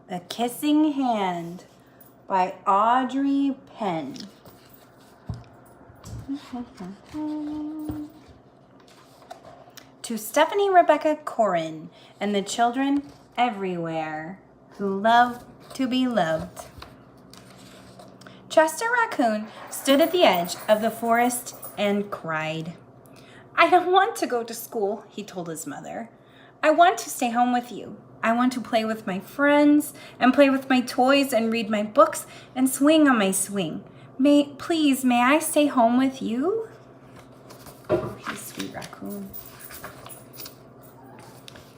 The Kissing Hand by Audrey Penn. To Stephanie Rebecca Corin and the children everywhere who love to be loved. Chester Raccoon stood at the edge of the forest and cried. I don't want to go to school, he told his mother. I want to stay home with you. I want to play with my friends and play with my toys and read my books and swing on my swing. Please, may I stay home with you? Oh, he's a sweet raccoon.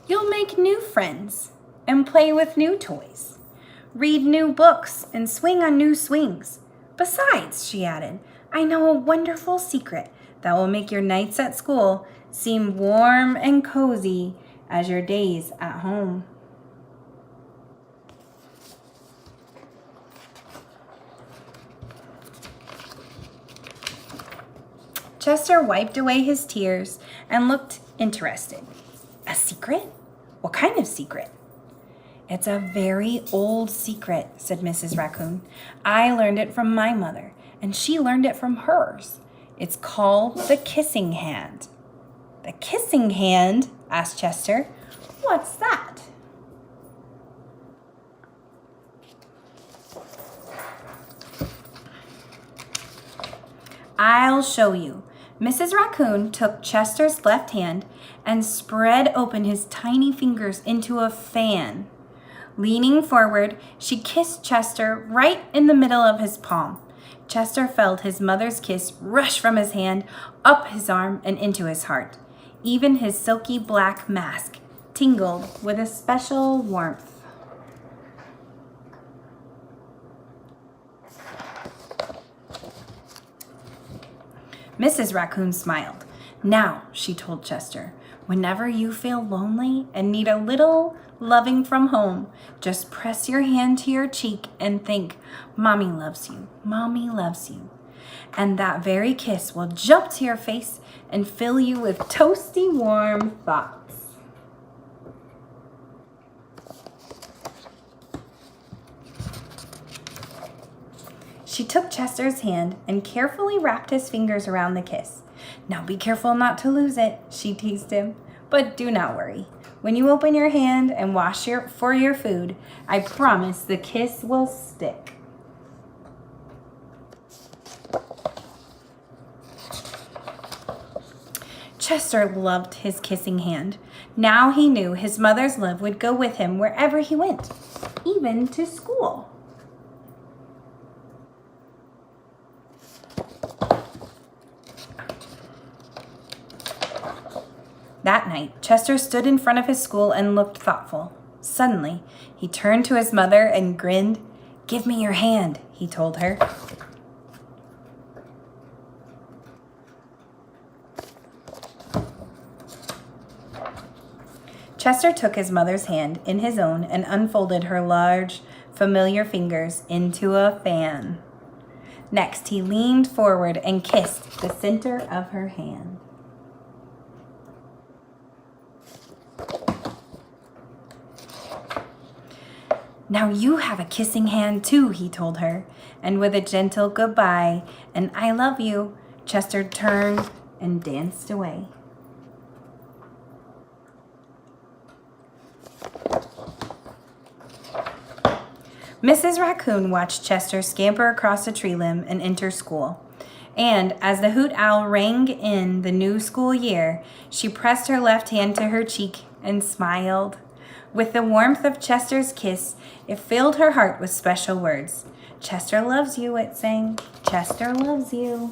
You'll make new friends and play with new toys, read new books and swing on new swings. Besides, she added, I know a wonderful secret that will make your nights at school seem warm and cozy as your days at home. Chester wiped away his tears and looked interested. A secret? What kind of secret? It's a very old secret, said Mrs. Raccoon. I learned it from my mother, and she learned it from hers. It's called the Kissing Hand. The Kissing Hand? Asked Chester. What's that? I'll show you. Mrs. Raccoon took Chester's left hand and spread open his tiny fingers into a fan. Leaning forward, she kissed Chester right in the middle of his palm. Chester felt his mother's kiss rush from his hand, up his arm, and into his heart. Even his silky black mask tingled with a special warmth. Mrs. Raccoon smiled. Now, she told Chester, whenever you feel lonely and need a little loving from home, just press your hand to your cheek and think, Mommy loves you, Mommy loves you. And that very kiss will jump to your face and fill you with toasty warm thoughts. She took Chester's hand and carefully wrapped his fingers around the kiss. Now be careful not to lose it, she teased him. But do not worry. When you open your hand and wash for your food, I promise the kiss will stick. Chester loved his kissing hand. Now he knew his mother's love would go with him wherever he went, even to school. That night, Chester stood in front of his school and looked thoughtful. Suddenly, he turned to his mother and grinned. Give me your hand, he told her. Chester took his mother's hand in his own and unfolded her large, familiar fingers into a fan. Next, he leaned forward and kissed the center of her hand. Now you have a kissing hand too, he told her, and with a gentle goodbye and I love you, Chester turned and danced away. Mrs. Raccoon watched Chester scamper across a tree limb and enter school. And as the hoot owl rang in the new school year, she pressed her left hand to her cheek and smiled. With the warmth of Chester's kiss, it filled her heart with special words. Chester loves you, it sang. Chester loves you.